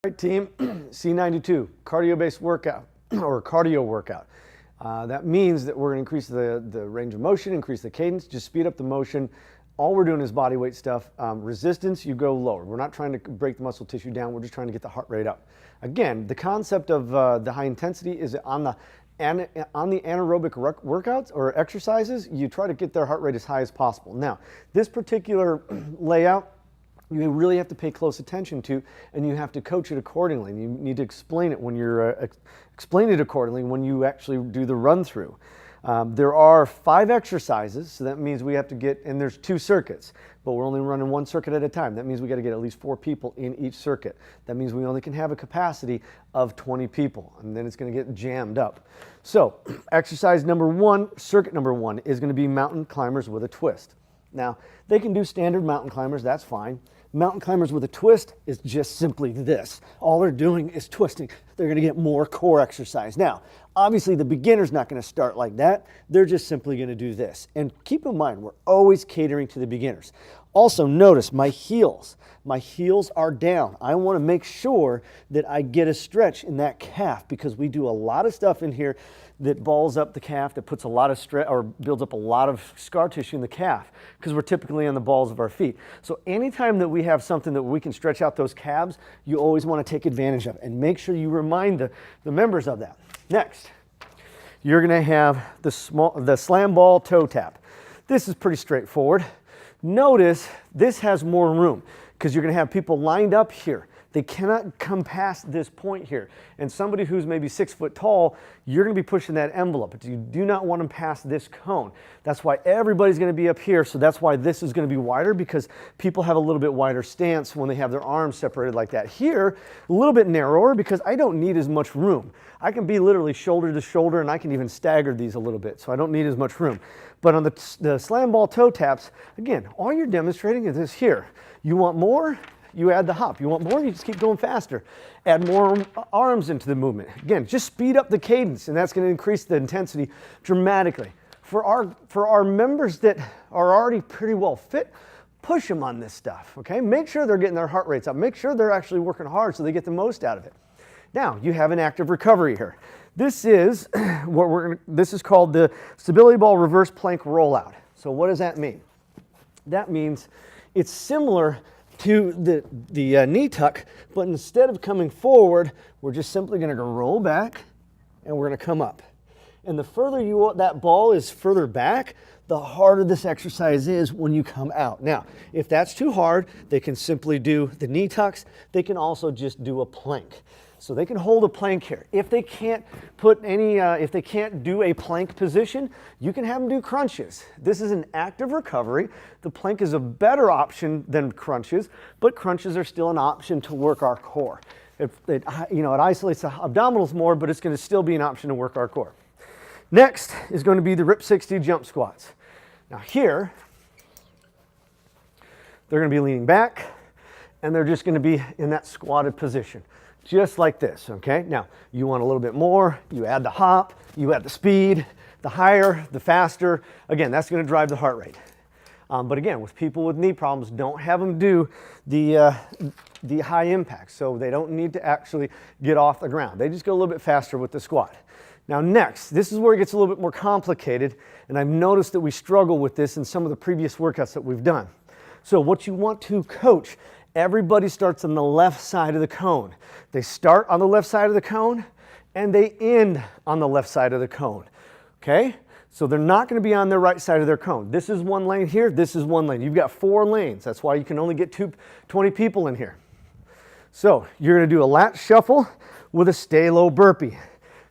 Right, team, C92, cardio-based workout or cardio workout. That means that we're going to increase the range of motion, increase the cadence, just speed up the motion. All we're doing is body weight stuff. Resistance, you go lower. We're not trying to break the muscle tissue down. We're just trying to get the heart rate up. Again, the concept of the high intensity is on the anaerobic workouts or exercises, you try to get their heart rate as high as possible. Now, this particular layout, you really have to pay close attention to, and you have to coach it accordingly. You need to explain it when you're explain it accordingly when you actually do the run through. There are 5 exercises, so that means we have to get, and there's 2 circuits, but we're only running 1 circuit at a time. That means we got to get at least 4 people in each circuit. That means we only can have a capacity of 20 people, and then it's going to get jammed up. So, exercise number 1, circuit number 1 is going to be mountain climbers with a twist. Now, they can do standard mountain climbers, that's fine. Mountain climbers with a twist is just simply this. All they're doing is twisting. They're going to get more core exercise. Now, obviously the beginner's not going to start like that. They're just simply going to do this. And keep in mind, we're always catering to the beginners. Also notice my heels. My heels are down. I want to make sure that I get a stretch in that calf because we do a lot of stuff in here that balls up the calf, that puts a lot of stress or builds up a lot of scar tissue in the calf because we're typically on the balls of our feet. So anytime that we have something that we can stretch out those calves, you always want to take advantage of and make sure you remind the members of that. Next, you're going to have the slam ball toe tap. This is pretty straightforward. Notice this has more room because you're going to have people lined up here. They cannot come past this point here. And somebody who's maybe 6 foot tall, you're going to be pushing that envelope, but you do not want them past this cone. That's why everybody's going to be up here. So that's why this is going to be wider because people have a little bit wider stance when they have their arms separated like that. Here, a little bit narrower because I don't need as much room. I can be literally shoulder to shoulder and I can even stagger these a little bit. So I don't need as much room. But on the slam ball toe taps, again, all you're demonstrating is this here. You want more? You add the hop. You want more? You just keep going faster. Add more arms into the movement. Again, just speed up the cadence, and that's going to increase the intensity dramatically. For our members that are already pretty well fit, push them on this stuff, okay? Make sure they're getting their heart rates up. Make sure they're actually working hard so they get the most out of it. Now, you have an active recovery here. This is this is called the stability ball reverse plank rollout. So what does that mean? That means it's similar to the knee tuck, but instead of coming forward, we're just simply going to roll back and we're going to come up. And the further that ball is further back, the harder this exercise is when you come out. Now, if that's too hard, they can simply do the knee tucks. They can also just do a plank. So they can hold a plank here. If they can't if they can't do a plank position, you can have them do crunches. This is an active recovery. The plank is a better option than crunches, but crunches are still an option to work our core. It isolates the abdominals more, but it's going to still be an option to work our core. Next is going to be the RIP 60 jump squats. Now here, they're going to be leaning back, and they're just going to be in that squatted position. Just like this, okay? Now, you want a little bit more, you add the hop, you add the speed, the higher, the faster. Again, that's gonna drive the heart rate. But again, with people with knee problems, don't have them do the high impact, so they don't need to actually get off the ground. They just go a little bit faster with the squat. Now next, this is where it gets a little bit more complicated, and I've noticed that we struggle with this in some of the previous workouts that we've done. So what you want to coach, everybody starts on the left side of the cone. They start on the left side of the cone and they end on the left side of the cone, okay? So they're not gonna be on the right side of their cone. This is one lane here, this is one lane. You've got 4 lanes. That's why you can only get 20 people in here. So you're gonna do a lat shuffle with a stay low burpee.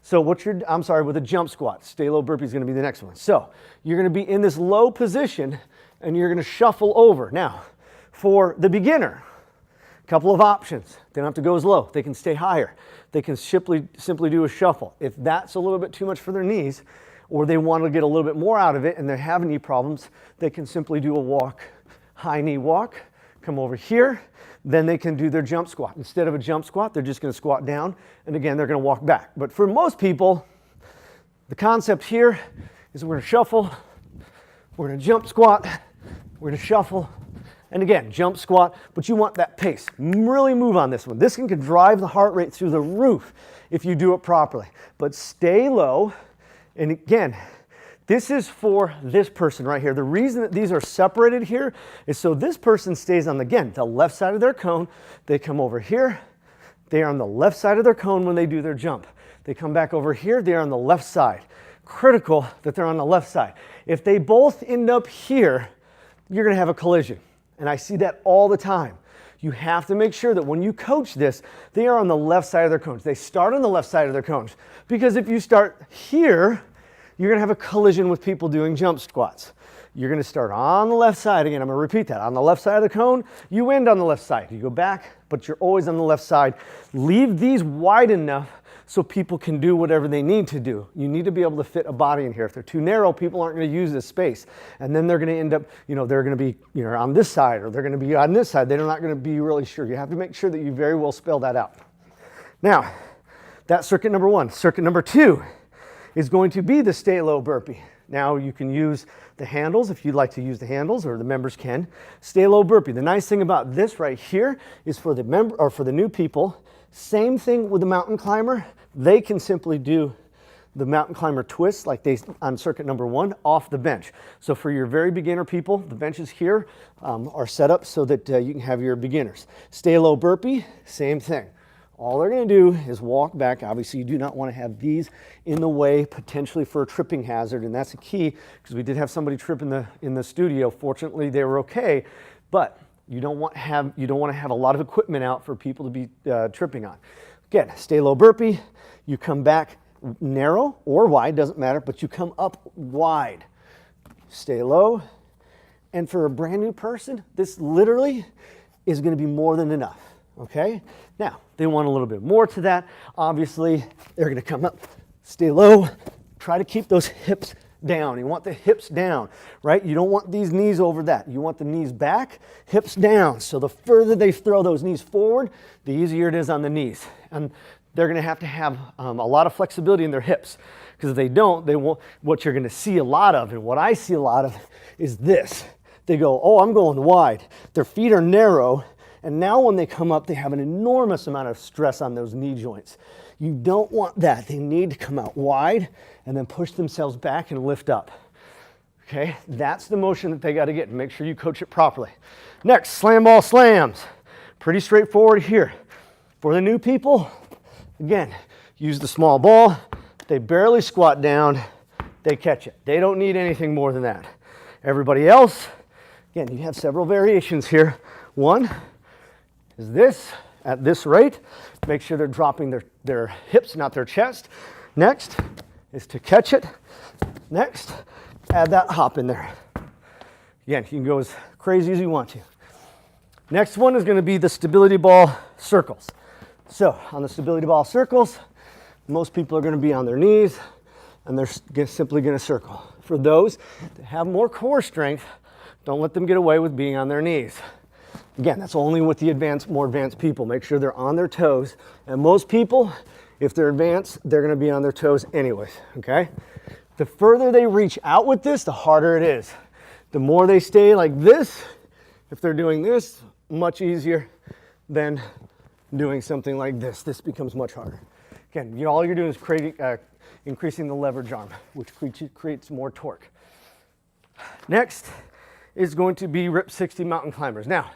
So with a jump squat. Stay low burpee is gonna be the next one. So you're gonna be in this low position and you're gonna shuffle over. Now, for the beginner, couple of options. They don't have to go as low. They can stay higher. They can simply do a shuffle. If that's a little bit too much for their knees, or they want to get a little bit more out of it and they have knee problems, they can simply do a walk, high knee walk, come over here, then they can do their jump squat. Instead of a jump squat, they're just going to squat down, and again, they're going to walk back. But for most people, the concept here is we're going to shuffle, we're going to jump squat, we're going to shuffle, And again, jump squat, but you want that pace. Really move on this one. This can drive the heart rate through the roof if you do it properly. But stay low. And again, this is for this person right here. The reason that these are separated here is so this person stays on, again, the left side of their cone. They come over here. They are on the left side of their cone when they do their jump. They come back over here. They are on the left side. Critical that they're on the left side. If they both end up here, you're going to have a collision. And I see that all the time. You have to make sure that when you coach this, they are on the left side of their cones. They start on the left side of their cones. Because if you start here, you're going to have a collision with people doing jump squats. You're going to start on the left side. Again, I'm going to repeat that. On the left side of the cone, you end on the left side. You go back, but you're always on the left side. Leave these wide enough so people can do whatever they need to do. You need to be able to fit a body in here. If they're too narrow, people aren't going to use this space. And then they're going to end up, they're going to be, on this side, or they're going to be on this side. They're not going to be really sure. You have to make sure that you very well spell that out. Now, that's circuit number one. Circuit number two is going to be the stay low burpee. Now you can use the handles if you'd like to use the handles, or the members can. Stay low burpee. The nice thing about this right here is for the member or for the new people. Same thing with the mountain climber. They can simply do the mountain climber twist like they on circuit number one off the bench. So for your very beginner people, the benches here are set up so that you can have your beginners. Stay low burpee, same thing. All they're going to do is walk back. Obviously, you do not want to have these in the way potentially for a tripping hazard, and that's a key because we did have somebody trip in the studio. Fortunately, they were okay, but you don't want to have a lot of equipment out for people to be tripping on. Again, stay low burpee. You come back narrow or wide, doesn't matter, but you come up wide. Stay low. And for a brand new person, this literally is going to be more than enough. Okay? Now, they want a little bit more to that. Obviously, they're going to come up, stay low, try to keep those hips down. You want the hips down, right? You don't want these knees over that. You want the knees back, hips down. So the further they throw those knees forward, the easier it is on the knees. And they're going to have a lot of flexibility in their hips, because if they don't, they won't. What you're going to see a lot of, and what I see a lot of, is this. They go, oh, I'm going wide. Their feet are narrow, and now when they come up, they have an enormous amount of stress on those knee joints. You don't want that. They need to come out wide and then push themselves back and lift up. Okay, that's the motion that they got to get, and make sure you coach it properly. Next, slam ball slams. Pretty straightforward here. For the new people, again, use the small ball. They barely squat down. They catch it. They don't need anything more than that. Everybody else, again, you have several variations here. One is this, at this rate. Make sure they're dropping their hips, not their chest. Next is to catch it. Next, add that hop in there. Again, you can go as crazy as you want to. Next one is going to be the stability ball circles. So on the stability ball circles, most people are going to be on their knees, and they're simply going to circle. For those that have more core strength, don't let them get away with being on their knees. Again, that's only with the more advanced people. Make sure they're on their toes. And most people, if they're advanced, they're going to be on their toes anyways, okay? The further they reach out with this, the harder it is. The more they stay like this, if they're doing this, much easier than doing something like this. This becomes much harder. Again, all you're doing is increasing the leverage arm, which creates more torque. Next is going to be RIP 60 mountain climbers. Now,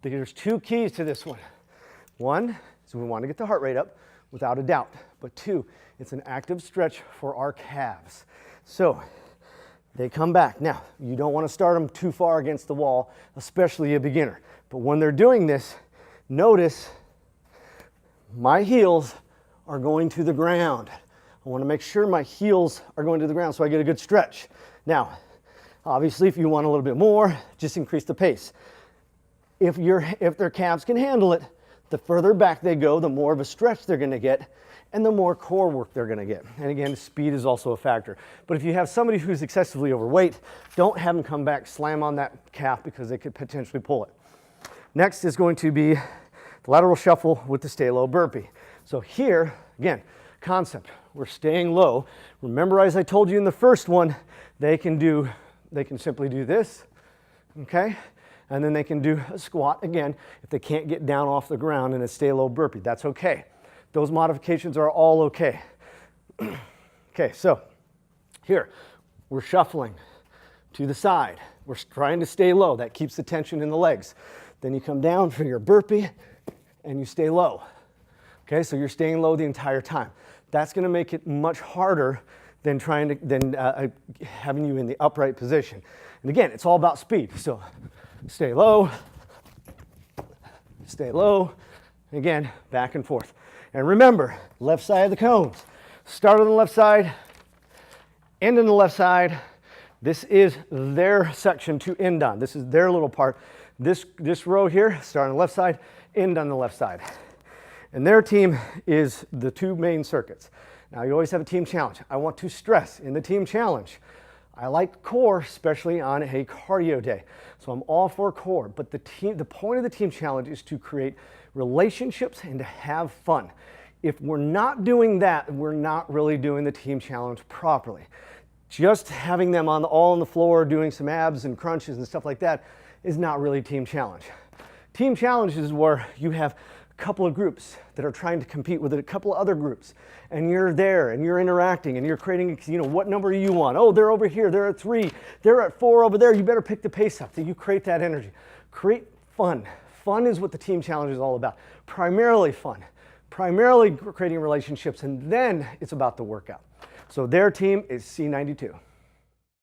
there's two keys to this one. One is we want to get the heart rate up, without a doubt. But two, it's an active stretch for our calves. So they come back. Now, you don't want to start them too far against the wall, especially a beginner. But when they're doing this, notice my heels are going to the ground. I want to make sure my heels are going to the ground so I get a good stretch. Now, obviously, if you want a little bit more, just increase the pace. If their calves can handle it, the further back they go, the more of a stretch they're going to get, and the more core work they're going to get. And again, speed is also a factor. But if you have somebody who's excessively overweight, don't have them come back, slam on that calf, because they could potentially pull it. Next is going to be the lateral shuffle with the stay low burpee. So here, again, concept, we're staying low. Remember, as I told you in the first one, they can simply do this, okay? and then they can do a squat again if they can't get down off the ground and a stay low burpee. That's okay. Those modifications are all okay. Okay, so here, we're shuffling to the side. We're trying to stay low. That keeps the tension in the legs. Then you come down for your burpee and you stay low. Okay, so you're staying low the entire time. That's going to make it much harder than having you in the upright position. And again, it's all about speed. So stay low, again, back and forth. And remember, left side of the cones. Start on the left side, end on the left side. This is their section to end on. This is their little part. This row here, start on the left side, end on the left side. And their team is the two main circuits. Now, you always have a team challenge. I want to stress in the team challenge, I like core, especially on a cardio day. So I'm all for core, but the point of the team challenge is to create relationships and to have fun. If we're not doing that, we're not really doing the team challenge properly. Just having them all on the floor doing some abs and crunches and stuff like that is not really team challenge. Team challenge is where you have a couple of groups that are trying to compete with a couple of other groups, and you're there and you're interacting and you're creating, what number you want. Oh, they're over here, they're at 3, they're at 4 over there, you better pick the pace up. So you create that energy. Create fun. Fun is what the team challenge is all about. Primarily fun. Primarily creating relationships, and then it's about the workout. So their team is C92.